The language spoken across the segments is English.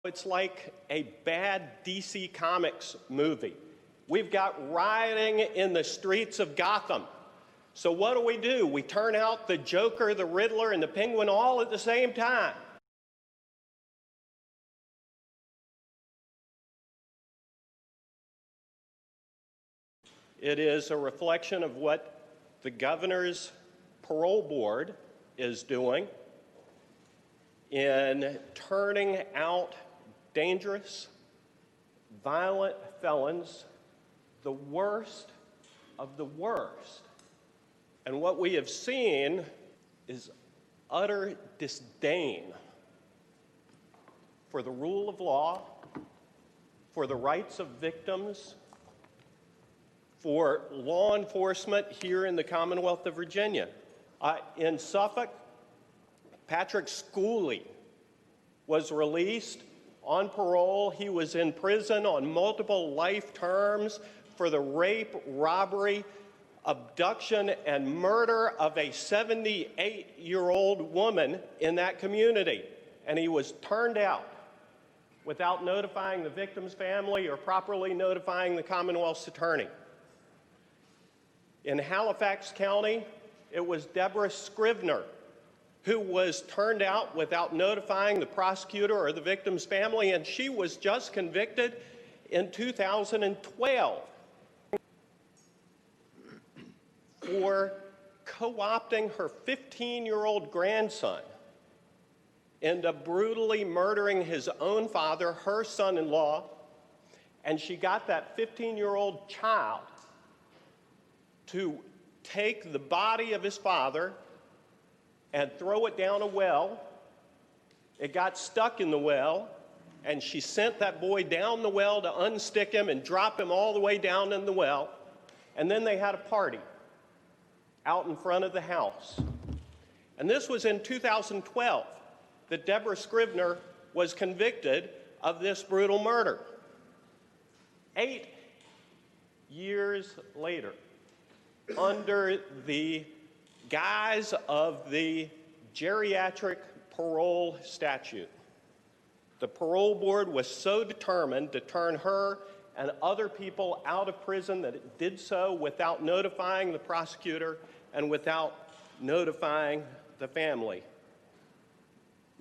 It's like a bad DC Comics movie. We've got rioting in the streets of Gotham. So what do? We turn out the Joker, the Riddler, and the Penguin all at the same time. It is a reflection of what the governor's parole board is doing in turning out dangerous, violent felons, the worst of the worst. And what we have seen is utter disdain for the rule of law, for the rights of victims, for law enforcement here in the Commonwealth of Virginia. In Suffolk, Patrick Schooley was released on parole. He was in prison on multiple life terms for the rape, robbery, abduction, and murder of a 78-year-old woman in that community. And he was turned out without notifying the victim's family or properly notifying the Commonwealth's attorney. In Halifax County, it was Deborah Scrivener who was turned out without notifying the prosecutor or the victim's family, and she was just convicted in 2012 for co-opting her 15-year-old grandson into brutally murdering his own father, her son-in-law, and she got that 15-year-old child to take the body of his father and throw it down a well. It got stuck in the well, and she sent that boy down the well to unstick him and drop him all the way down in the well. And then they had a party out in front of the house. And this was in 2012 that Deborah Scrivener was convicted of this brutal murder. 8 years later, under the guise of the geriatric parole statute, the parole board was so determined to turn her and other people out of prison that it did so without notifying the prosecutor and without notifying the family.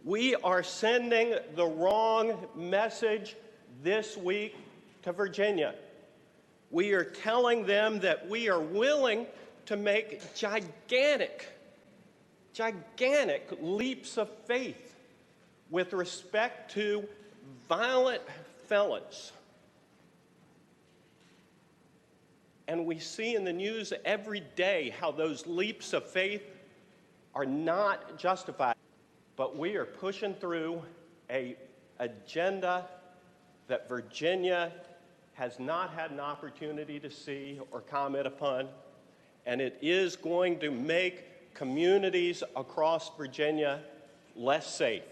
We are sending the wrong message this week to Virginia. We are telling them that we are willing to make gigantic leaps of faith with respect to violent felons. And we see in the news every day how those leaps of faith are not justified. But we are pushing through an agenda that Virginia has not had an opportunity to see or comment upon, and it is going to make communities across Virginia less safe.